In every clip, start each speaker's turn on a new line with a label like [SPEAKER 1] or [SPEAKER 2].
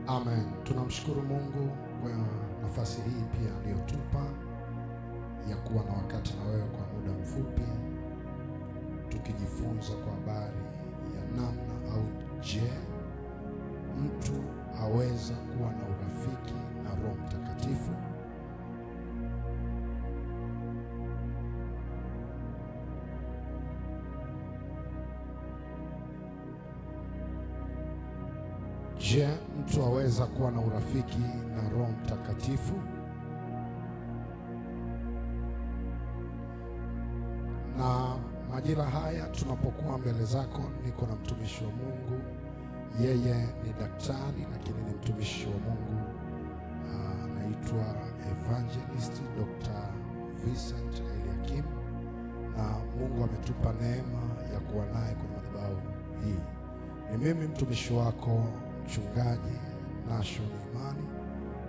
[SPEAKER 1] Amen. Tunamshukuru Mungu kwa nafasi hii pia aliyotupa ya kuwa na wakati na wewe kwa muda mfupi, tukijifunza kwa habari ya namna au je, mtu aweza kuwa na urafiki na Roho Mtakatifu. Je, mtu aweza kuwa na urafiki na Roho Mtakatifu? Na majira haya tunapokuwa mbele zako, niko na mtumishi wa Mungu. Yeye ni daktari lakini ni mtumishi wa Mungu. Anaitwa Evangelist Dr. Vincent Eliakim, na Mungu ametupa neema ya kuwa naye kwenye madhabahu hii. Ni mimi mtumishi wako Mchungaji Nashon Imani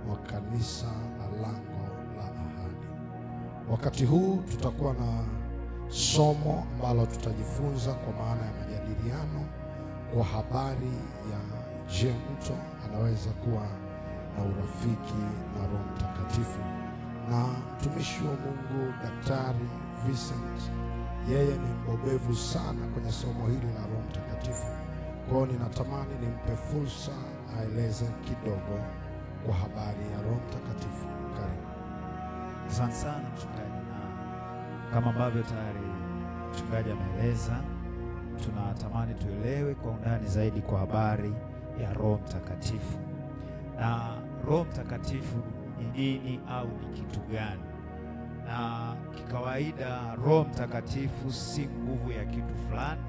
[SPEAKER 1] wa kanisa la Lango la Ahadi. Wakati huu tutakuwa na somo ambalo tutajifunza kwa maana ya majadiliano kwa habari ya je, mtu anaweza kuwa na urafiki na Roho Mtakatifu. Na mtumishi wa Mungu Daktari Vincent, yeye ni mbobevu sana kwenye somo hili la Roho Mtakatifu. Kwa hiyo ninatamani nimpe fursa aeleze kidogo kwa habari ya Roho Mtakatifu. Karibu.
[SPEAKER 2] Asante sana mchungaji, na kama ambavyo tayari mchungaji ameeleza, tunatamani tuelewe kwa undani zaidi kwa habari ya Roho Mtakatifu. Na Roho Mtakatifu ni nini au ni kitu gani? Na kikawaida Roho Mtakatifu si nguvu ya kitu fulani,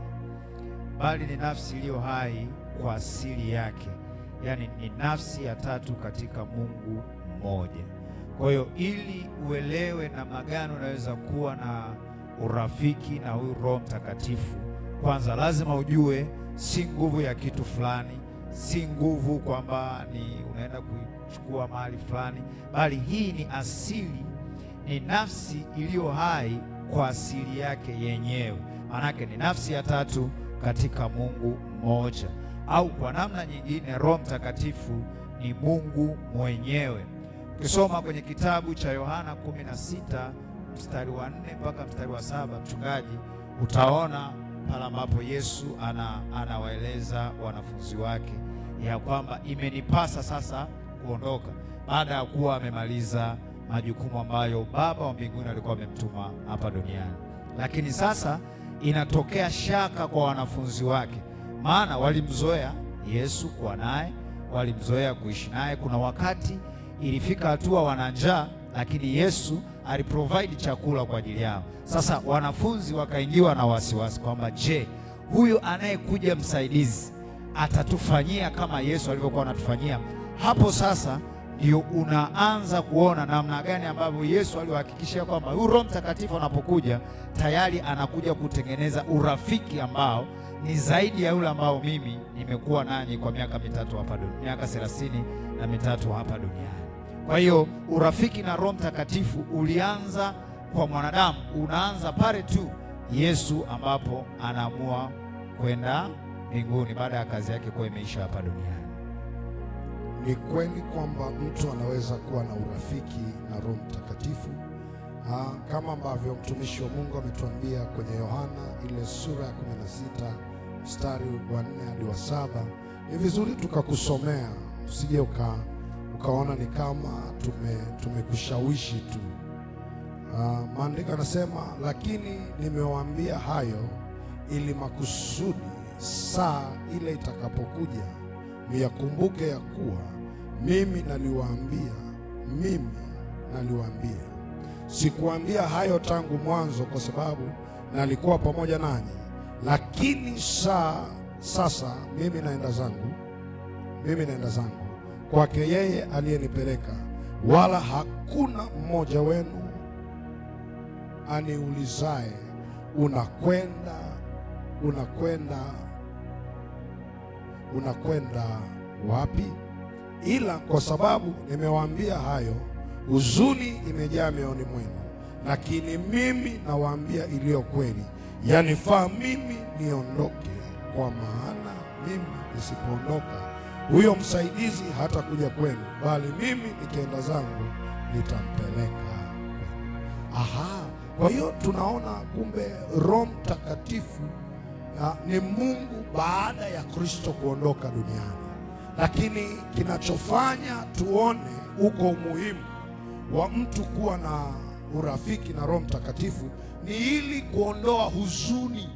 [SPEAKER 2] bali ni nafsi iliyo hai kwa asili yake. Yaani ni nafsi ya tatu katika Mungu mmoja. Kwa hiyo ili uelewe namna gani unaweza kuwa na urafiki na huyu Roho Mtakatifu, kwanza lazima ujue si nguvu ya kitu fulani, si nguvu kwamba ni unaenda kuchukua mahali fulani, bali hii ni asili, ni nafsi iliyo hai kwa asili yake yenyewe. Manake ni nafsi ya tatu katika Mungu mmoja, au kwa namna nyingine Roho Mtakatifu ni Mungu mwenyewe. Ukisoma kwenye kitabu cha Yohana 16 mstari wa 4 mpaka mstari wa 7, mchungaji, utaona pale ambapo Yesu anawaeleza wanafunzi wake ya kwamba imenipasa sasa kuondoka baada ya kuwa amemaliza majukumu ambayo Baba wa mbinguni alikuwa amemtuma hapa duniani. Lakini sasa inatokea shaka kwa wanafunzi wake, maana walimzoea Yesu kuwa naye, walimzoea kuishi naye. Kuna wakati ilifika hatua wana njaa, lakini Yesu aliprovide chakula kwa ajili yao. Sasa wanafunzi wakaingiwa na wasiwasi kwamba je, huyu anayekuja msaidizi atatufanyia kama Yesu alivyokuwa anatufanyia? Hapo sasa ndio unaanza kuona namna gani ambavyo Yesu aliwahakikishia kwamba huyu Roho Mtakatifu anapokuja tayari anakuja kutengeneza urafiki ambao ni zaidi ya yule ambao mimi nimekuwa nanyi kwa miaka 3 hapa duniani, miaka 33 hapa duniani. Kwa hiyo urafiki na Roho Mtakatifu ulianza kwa mwanadamu, unaanza pale tu Yesu ambapo anaamua kwenda mbinguni baada ya kazi yake kuwa imeisha hapa duniani.
[SPEAKER 1] Ni kweli kwamba mtu anaweza kuwa na urafiki na Roho Mtakatifu kama ambavyo mtumishi wa Mungu ametuambia kwenye Yohana ile sura ya 16 mstari wa 4 hadi wa 7. Ni vizuri tukakusomea, usije ukaona ni kama tumekushawishi tu. Maandiko yanasema, lakini nimewaambia hayo ili makusudi saa ile itakapokuja niyakumbuke ya kuwa mimi naliwaambia. Sikuambia hayo tangu mwanzo kwa sababu nalikuwa pamoja nanyi, lakini sasa mimi naenda zangu kwake yeye aliyenipeleka, wala hakuna mmoja wenu aniulizaye unakwenda wapi? Ila kwa sababu nimewaambia hayo, huzuni imejaa mioyoni mwenu. Lakini mimi nawaambia iliyo kweli, yanifaa mimi niondoke, kwa maana mimi nisipoondoka huyo msaidizi hatakuja kwenu, bali mimi nikienda zangu nitampeleka kwenu. Kwa hiyo tunaona kumbe Roho Mtakatifu ni Mungu baada ya Kristo kuondoka duniani. Lakini kinachofanya tuone uko umuhimu wa mtu kuwa na urafiki na Roho Mtakatifu ni ili kuondoa huzuni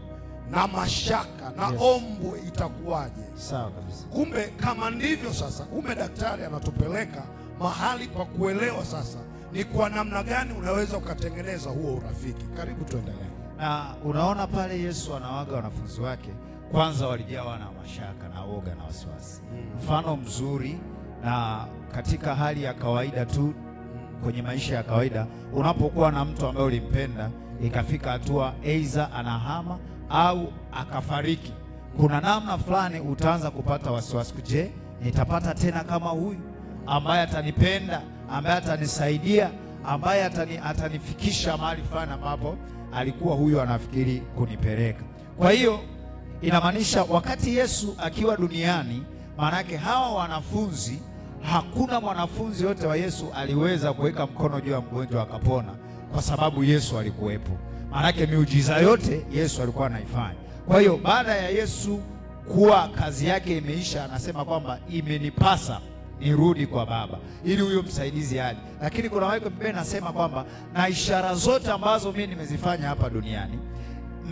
[SPEAKER 1] na mashaka na ombwe itakuwaje.
[SPEAKER 2] Sawa kabisa.
[SPEAKER 1] Kumbe kama ndivyo sasa, kumbe daktari anatupeleka mahali pa kuelewa sasa ni kwa namna gani unaweza ukatengeneza huo urafiki. Karibu tuendelee.
[SPEAKER 2] Na unaona pale Yesu anawaga wanafunzi wake, kwanza walijawa na mashaka na woga na wasiwasi. Mfano mzuri, na katika hali ya kawaida tu, kwenye maisha ya kawaida, unapokuwa na mtu ambaye ulimpenda ikafika hatua aidha anahama au akafariki, kuna namna fulani utaanza kupata wasiwasi. Je, nitapata tena kama huyu ambaye atanipenda, ambaye atanisaidia, ambaye atanifikisha mahali fulani ambapo alikuwa huyu anafikiri kunipeleka? Kwa hiyo inamaanisha wakati Yesu akiwa duniani, maanake hawa wanafunzi, hakuna mwanafunzi yote wa Yesu aliweza kuweka mkono juu ya mgonjwa akapona, kwa sababu Yesu alikuwepo. Maanake miujiza yote Yesu alikuwa anaifanya. Kwa hiyo baada ya Yesu kuwa kazi yake imeisha, anasema kwamba imenipasa nirudi kwa Baba ili huyo msaidizi aje. Lakini kuna wake Biblia nasema kwamba na ishara zote ambazo mimi nimezifanya hapa duniani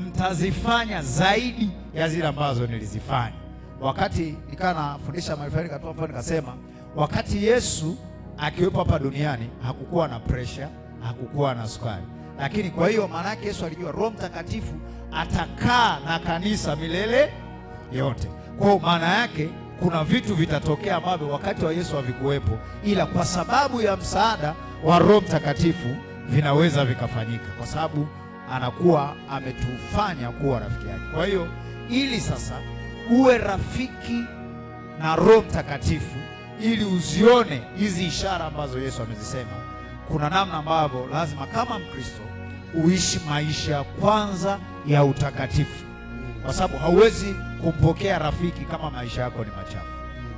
[SPEAKER 2] mtazifanya zaidi ya zile ambazo nilizifanya. Wakati nikaa nafundisha mahali nikatoa mfano nikasema, wakati Yesu akiwepo hapa duniani hakukuwa na pressure, hakukuwa na sukari. Lakini kwa hiyo maana yake Yesu alijua Roho Mtakatifu atakaa na kanisa milele yote. Kwa maana yake kuna vitu vitatokea ambavyo wakati wa Yesu havikuwepo, ila kwa sababu ya msaada wa Roho Mtakatifu vinaweza vikafanyika, kwa sababu anakuwa ametufanya kuwa rafiki yake. Kwa hiyo ili sasa uwe rafiki na Roho Mtakatifu, ili uzione hizi ishara ambazo Yesu amezisema, kuna namna ambavyo lazima kama Mkristo uishi maisha kwanza ya utakatifu, kwa sababu hauwezi kumpokea rafiki kama maisha yako ni machafu.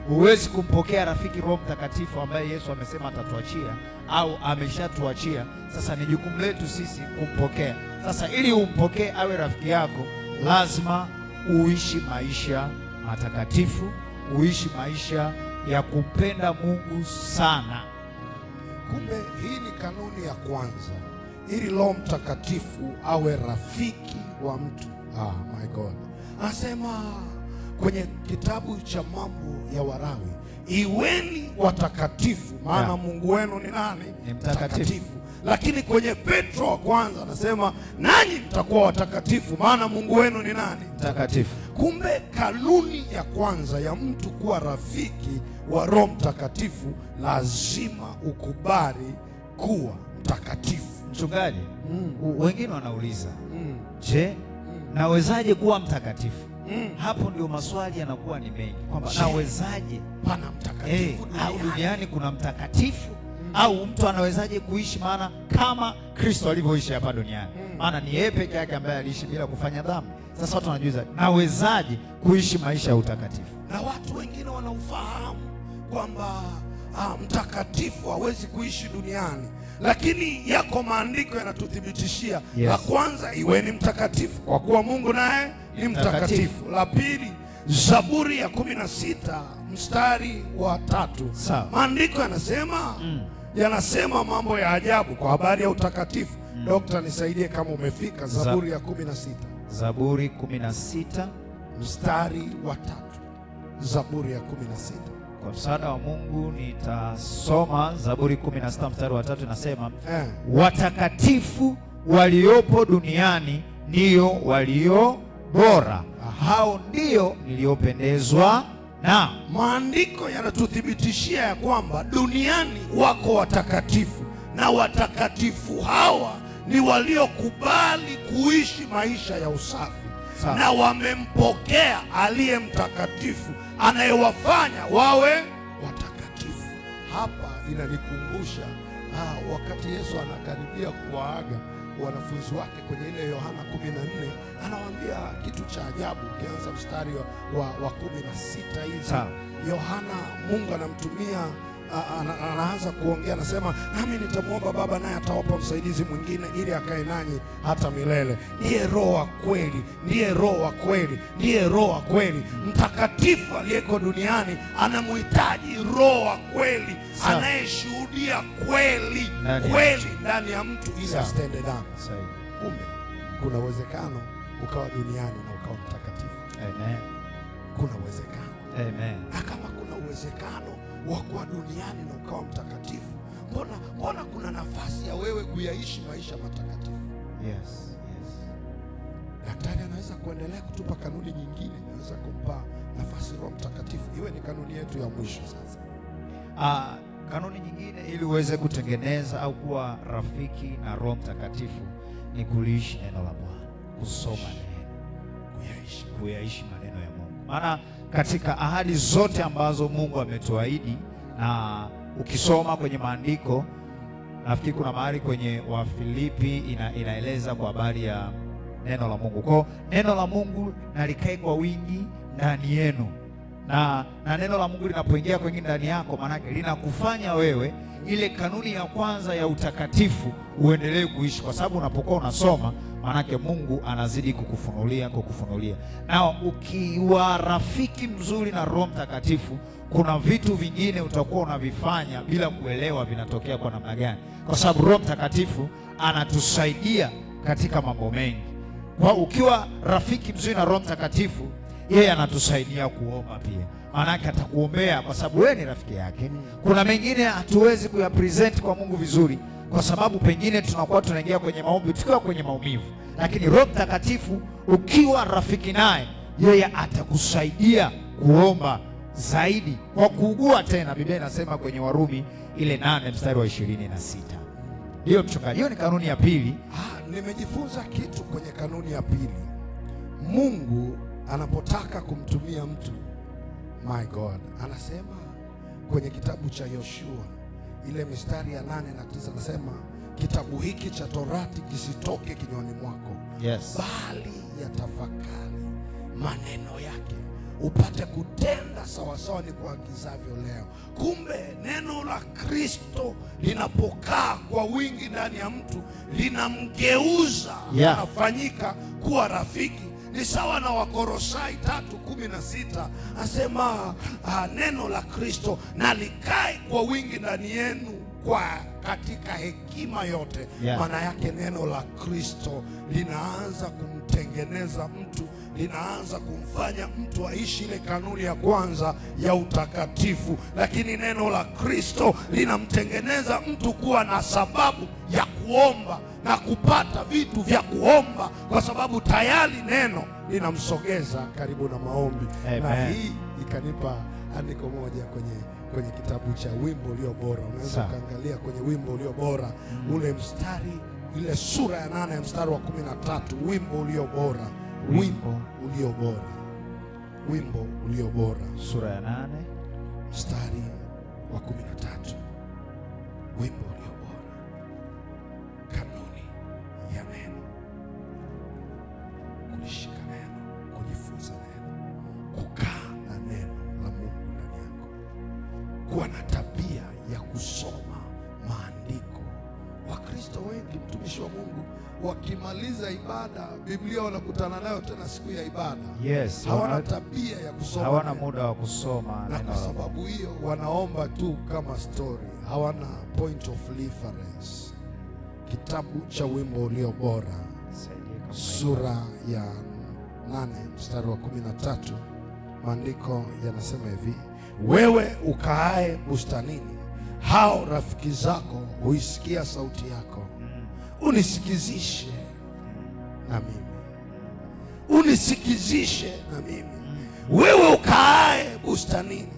[SPEAKER 2] Huwezi kumpokea rafiki Roho Mtakatifu ambaye Yesu amesema atatuachia au ameshatuachia. Sasa ni jukumu letu sisi kumpokea. Sasa ili umpokee awe rafiki yako, lazima uishi maisha matakatifu, uishi maisha ya kumpenda Mungu sana.
[SPEAKER 1] Kumbe hii ni kanuni ya kwanza, ili Roho Mtakatifu awe rafiki wa mtu. My God. Anasema kwenye kitabu cha Mambo ya Walawi, iweni watakatifu maana Mungu wenu ni nani?
[SPEAKER 2] Ni mtakatifu.
[SPEAKER 1] Lakini kwenye Petro wa kwanza anasema nanyi mtakuwa watakatifu maana Mungu wenu ni nani?
[SPEAKER 2] Mtakatifu.
[SPEAKER 1] Kumbe kanuni ya kwanza ya mtu kuwa rafiki wa Roho Mtakatifu, lazima ukubali kuwa mtakatifu.
[SPEAKER 2] Mchungaji, wengine wanauliza, je, nawezaje kuwa mtakatifu? Hapo ndio maswali yanakuwa ni mengi, kwamba nawezaje?
[SPEAKER 1] Pana mtakatifu
[SPEAKER 2] au duniani kuna mtakatifu? Au mtu anawezaje kuishi maana kama Kristo alivyoishi hapa duniani? Maana ni yeye peke yake ambaye aliishi bila kufanya dhambi. Sasa watu wanajiuliza, nawezaje kuishi maisha ya utakatifu?
[SPEAKER 1] Na watu wengine wanaufahamu kwamba mtakatifu hawezi kuishi duniani, lakini yako maandiko yanatuthibitishia. La kwanza, iweni mtakatifu kwa kuwa Mungu naye ni mtakatifu. La pili, Zaburi ya 16 mstari wa 3. Maandiko yanasema yanasema mambo ya ajabu kwa habari ya utakatifu. Dokta, nisaidie kama umefika Zaburi ya 16.
[SPEAKER 2] Zaburi 16
[SPEAKER 1] mstari wa 3. Zaburi ya 16.
[SPEAKER 2] Kwa msaada wa Mungu nitasoma Zaburi 16 mstari wa 3. Nasema watakatifu waliopo duniani ndio walio bora, hao ndio niliopendezwa na.
[SPEAKER 1] Maandiko yanatuthibitishia ya kwamba duniani wako watakatifu, na watakatifu hawa ni waliokubali kuishi maisha ya usafi. Na wamempokea aliye mtakatifu anayewafanya wawe watakatifu. Hapa inanikumbusha wakati Yesu anakaribia kuwaaga, wanafunzi wake kwenye ile Yohana 14, anawaambia kitu cha ajabu. Ukianza mstari wa 16 hivi, Yohana, Mungu anamtumia, anaanza kuongea, anasema nami nitamwomba Baba naye atawapa msaidizi mwingine ili akae nanyi hata milele. Ndiye Roho wa kweli, ndiye Roho wa kweli, ndiye Roho wa kweli. Mtakatifu aliyeko duniani anamhitaji Roho wa kweli, anayeshuhudia kweli kweli ndani ya mtu ili asitende dhambi. Kumbe kuna uwezekano ukawa duniani na ukawa mtakatifu.
[SPEAKER 2] Amen.
[SPEAKER 1] Kuna uwezekano.
[SPEAKER 2] Amen.
[SPEAKER 1] Na kama kuna uwezekano wa kuwa duniani na ukawa mtakatifu, mbona kuna nafasi ya wewe kuyaishi maisha matakatifu?
[SPEAKER 2] Yes, yes.
[SPEAKER 1] Daktari anaweza kuendelea kutupa kanuni nyingine, anaweza kumpa nafasi Roho Mtakatifu. Iwe ni kanuni yetu ya mwisho sasa.
[SPEAKER 2] Kanuni nyingine ili uweze kutengeneza au kuwa rafiki na Roho Mtakatifu ni kuliishi neno la Bwana, kusoma neno, kuyaishi maneno ya Mungu. Maana katika ahadi zote ambazo Mungu ametuahidi, na ukisoma kwenye maandiko, nafikiri kuna mahali kwenye Wafilipi inaeleza kwa habari ya neno la Mungu. Kwa neno la Mungu nalikae kwa wingi ndani yenu. Na neno la Mungu linapoingia kwenye ndani yako, maana yake linakufanya wewe ile kanuni ya kwanza ya utakatifu uendelee kuishi, kwa sababu unapokuwa unasoma, maana yake Mungu anazidi kukufunulia. Na ukiwa rafiki mzuri na Roho Mtakatifu, kuna vitu vingine utakuwa unavifanya bila kuelewa vinatokea kwa namna gani, kwa sababu Roho Mtakatifu anatusaidia katika mambo mengi. Kwa ukiwa rafiki mzuri na Roho Mtakatifu, yeye anatusaidia kuomba pia. Maana yake atakuombea kwa sababu wewe ni rafiki yake. Kuna mengine hatuwezi kuyapresent kwa Mungu vizuri, kwa sababu pengine tunakuwa tunaingia kwenye maombi tukiwa kwenye maumivu. Lakini Roho Mtakatifu ukiwa rafiki naye, yeye atakusaidia kuomba zaidi kwa kuugua tena. Biblia inasema kwenye Warumi ile 8 mstari wa 26. Hiyo mchungaji, hiyo ni kanuni ya pili.
[SPEAKER 1] Nimejifunza kitu kwenye kanuni ya pili. Mungu anapotaka kumtumia mtu, my God, anasema kwenye kitabu cha Yoshua ile mistari ya 8 na 9, anasema kitabu hiki cha Torati kisitoke kinywani mwako,
[SPEAKER 2] yes,
[SPEAKER 1] bali yatafakari maneno yake upate kutenda sawasawa ni kuagizavyo leo. Kumbe neno la Kristo linapokaa kwa wingi ndani ya mtu, linamgeuza, anafanyika kuwa rafiki. Ni sawa na Wakolosai 3:16, asema neno la Kristo na likae kwa wingi ndani yenu kwa katika hekima yote. Maana yake neno la Kristo linaanza kumtengeneza mtu, linaanza kumfanya mtu aishi ile kanuni ya kwanza ya utakatifu. Lakini neno la Kristo linamtengeneza mtu kuwa na sababu ya kuomba na kupata vitu vya kuomba, kwa sababu tayari neno linamsogeza karibu na maombi.
[SPEAKER 2] Amen.
[SPEAKER 1] Na hii ikanipa andiko moja kwenye kitabu cha Wimbo Ulio Bora. Unaweza kuangalia kwenye Wimbo Ulio Bora, ule mstari, ile sura ya 8 ya mstari wa 13, Wimbo Ulio Bora. Wimbo Ulio Bora. Wimbo Ulio Bora,
[SPEAKER 2] sura ya 8
[SPEAKER 1] mstari wa 13. Wimbo Ulio Bora. Kanuni ya neno, kulishika neno, kujifunza neno, kukaa na neno la Mungu ndani yako, kuwa na tabia ya kusoma maandiko. Wakristo wengi, mtumishi wa Mungu, wakimaliza ibada, Biblia wanakutana nayo tena siku ya ibada.
[SPEAKER 2] Yes,
[SPEAKER 1] hawana tabia ya kusoma,
[SPEAKER 2] hawana muda wa kusoma,
[SPEAKER 1] na kwa sababu hiyo wanaomba tu kama story, hawana point of reference. Kitabu cha Wimbo Ulio Bora, sura ya 8 mstari wa 13, maandiko yanasema hivi: wewe ukaae bustanini, hao rafiki zako huisikia sauti yako, unisikizishe na mimi, unisikizishe na mimi. Wewe ukaae bustanini.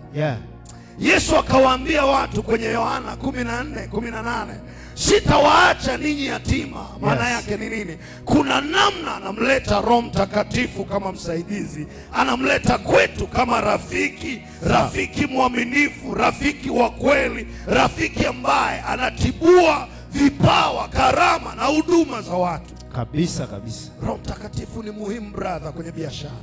[SPEAKER 1] Yesu akawaambia watu kwenye Yohana 14:18, sitawaacha ninyi yatima. Maana yake ni nini? Kuna namna anamleta Roho Mtakatifu kama msaidizi, anamleta kwetu kama rafiki, rafiki mwaminifu, rafiki wa kweli, rafiki ambaye anatibua vipawa, karama na huduma za watu.
[SPEAKER 2] Kabisa kabisa.
[SPEAKER 1] Roho Mtakatifu ni muhimu brother kwenye biashara.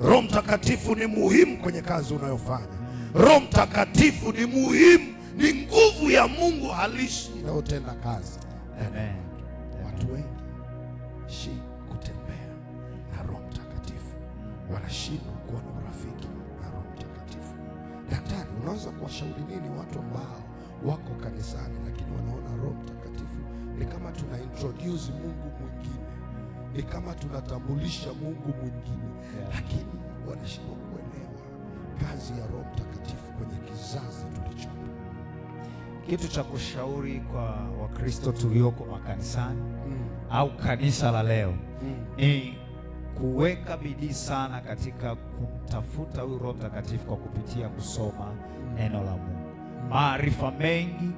[SPEAKER 1] Roho Mtakatifu ni muhimu kwenye kazi unayofanya. Roho Mtakatifu ni muhimu, ni nguvu ya Mungu halisi inayotenda kazi.
[SPEAKER 2] Amen.
[SPEAKER 1] Watu wengi kutembea na Roho Mtakatifu, wanashindwa kuwa na urafiki na Roho Mtakatifu. Daktari, unaweza kuwashauri nini watu ambao wako kanisani lakini wanaona Roho Mtakatifu ni kama tuna introduce Mungu mwingine, ni kama tunatambulisha Mungu mwingine, lakini wanashindwa kuelewa kazi ya Roho Mtakatifu kwenye kizazi tulichopo?
[SPEAKER 2] Kitu cha kushauri kwa Wakristo tulioko makanisani au kanisa la leo ni kuweka bidii sana katika kumtafuta huyu Roho Mtakatifu kwa kupitia kusoma neno la Mungu. Maarifa mengi,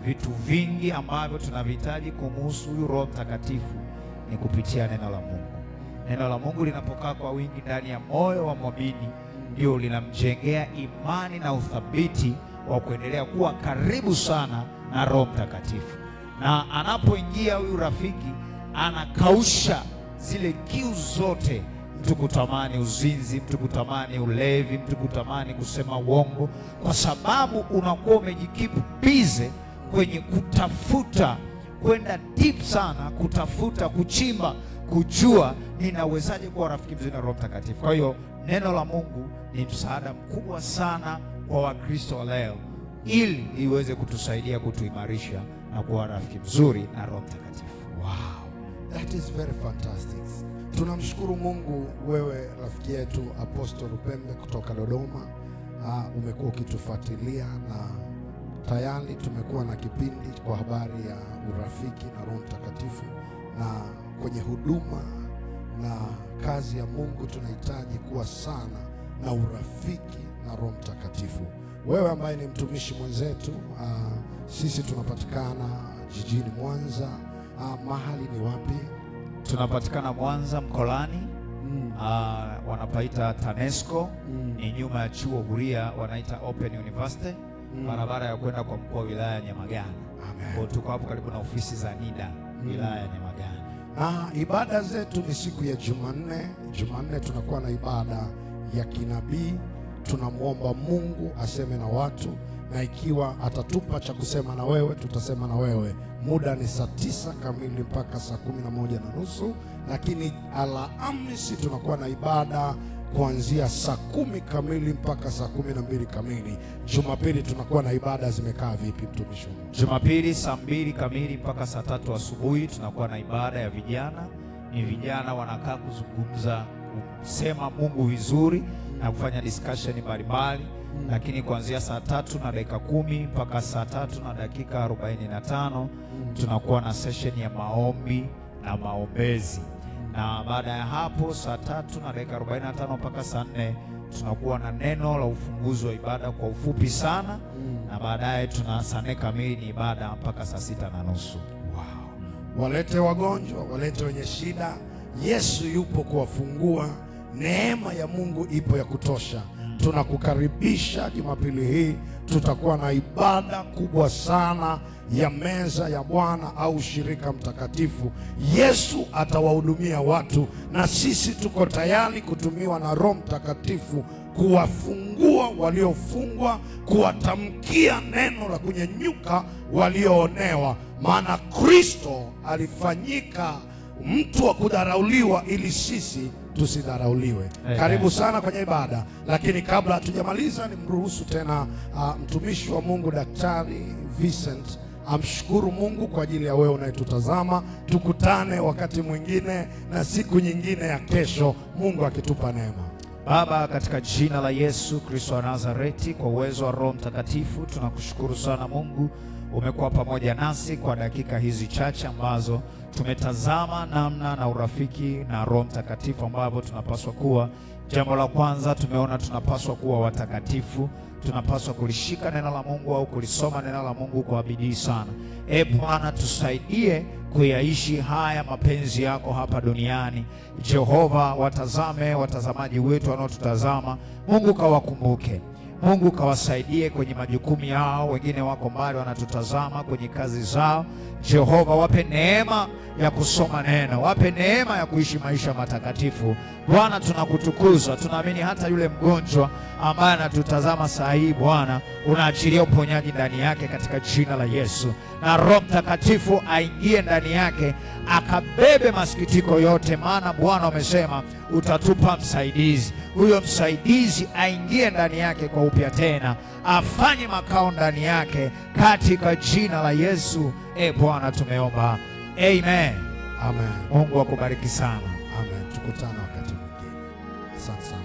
[SPEAKER 2] vitu vingi ambavyo tunavihitaji kumhusu huyu Roho Mtakatifu ni kupitia neno la Mungu. Neno la Mungu linapokaa kwa wingi ndani ya moyo wa muumini, ndio linamjengea imani na uthabiti wa kuendelea kuwa karibu sana na Roho Mtakatifu. Na anapoingia huyu rafiki, anakausha zile kiu zote. Mtu kutamani uzinzi, mtu kutamani ulevi, mtu kutamani kusema uongo, kwa sababu unakuwa umejikipu bize kwenye kutafuta, kwenda deep sana, kutafuta, kuchimba, kujua ninawezaje kuwa rafiki mzuri na Roho Mtakatifu. Kwa hiyo neno la Mungu ni msaada mkubwa sana kwa Wakristo wa leo, ili iweze kutusaidia kutuimarisha na kuwa rafiki mzuri na Roho Mtakatifu.
[SPEAKER 1] Wow, that is very fantastic. Tunamshukuru Mungu, wewe rafiki yetu Apostle Lupembe kutoka Dodoma, umekuwa ukitufuatilia na tayari tumekuwa na kipindi kwa habari ya urafiki na Roho Mtakatifu, na kwenye huduma na kazi ya Mungu tunahitaji kuwa sana na urafiki na Roho Mtakatifu. Wewe ambaye ni mtumishi mwenzetu, sisi tunapatikana jijini Mwanza. Mahali ni wapi?
[SPEAKER 2] Tunapatikana Mwanza Mkolani. Wanapaita TANESCO. Ni nyuma ya chuo huria wanaita Open University, barabara ya kwenda kwa mkuu wa wilaya ya Nyamagana. Kwa tuko hapo karibu na ofisi za NIDA wilaya ya Nyamagana.
[SPEAKER 1] Ibada zetu ni siku ya Jumanne. Jumanne tunakuwa na ibada ya kinabii. Tunamwomba Mungu aseme na watu, na ikiwa atatupa cha kusema na wewe, tutasema na wewe. Muda ni saa 9 kamili mpaka saa 11:30, lakini Alhamisi tunakuwa na ibada kuanzia saa 10 kamili mpaka saa 12 kamili. Jumapili tunakuwa na ibada. Zimekaa vipi mtumishi wa Mungu?
[SPEAKER 2] Jumapili saa 2 kamili mpaka saa 3 asubuhi tunakuwa na ibada ya vijana. Ni vijana wanakaa kuzungumza, kusema Mungu vizuri na kufanya discussion mbalimbali. Lakini kuanzia saa 3:10 mpaka saa 3:45 tunakuwa na session ya maombi na maombezi. Na baada ya hapo saa 3:45 mpaka saa 4 tunakuwa na neno la ufunguzi wa ibada kwa ufupi sana. Na baadaye tuna saa 4 kamili ni ibada mpaka saa 6:30.
[SPEAKER 1] Wow. Walete wagonjwa, walete wenye shida. Yesu yupo kuwafungua. Neema ya Mungu ipo ya kutosha. Tunakukaribisha Jumapili hii. Tutakuwa na ibada kubwa sana ya meza ya Bwana au shirika mtakatifu. Yesu atawahudumia watu, na sisi tuko tayari kutumiwa na Roho Mtakatifu kuwafungua waliofungwa, kuwatamkia neno la kunyenyuka walioonewa. Maana Kristo alifanyika mtu wa kudharauliwa ili sisi tusidharauliwe. Karibu sana kwenye ibada. Lakini kabla hatujamaliza, nimruhusu tena mtumishi wa Mungu Daktari Vincent amshukuru Mungu kwa ajili ya wewe unayetutazama. Tukutane wakati mwingine na siku nyingine ya kesho, Mungu akitupa neema.
[SPEAKER 2] Baba, katika jina la Yesu Kristo wa Nazareti, kwa uwezo wa Roho Mtakatifu, tunakushukuru sana Mungu. Umekuwa pamoja nasi kwa dakika hizi chache ambazo tumetazama namna na urafiki na Roho Mtakatifu ambavyo tunapaswa kuwa. Jambo la kwanza, tumeona tunapaswa kuwa watakatifu. Tunapaswa kulishika neno la Mungu au kulisoma neno la Mungu kwa bidii sana. Bwana, tusaidie kuyaishi haya mapenzi yako hapa duniani. Jehova, watazame watazamaji wetu wanaotutazama. Mungu kawakumbuke. Mungu kawasaidie kwenye majukumu yao. Wengine wako mbali wanatutazama kwenye kazi zao. Jehova, wape neema ya kusoma neno, wape neema ya kuishi maisha matakatifu. Bwana, tunakutukuza. Tunaamini hata yule mgonjwa ambaye anatutazama saa hii, Bwana, unaachilia uponyaji ndani yake katika jina la Yesu. Na Roho Mtakatifu aingie ndani yake, akabebe masikitiko yote, maana Bwana umesema utatupa msaidizi. Huyo msaidizi aingie ndani yake kwa upya tena, afanye makao ndani yake katika jina la Yesu. Bwana tumeomba. Amen.
[SPEAKER 1] Amen.
[SPEAKER 2] Mungu akubariki sana.
[SPEAKER 1] Amen. Tukutane wakati mwingine. Asante sana.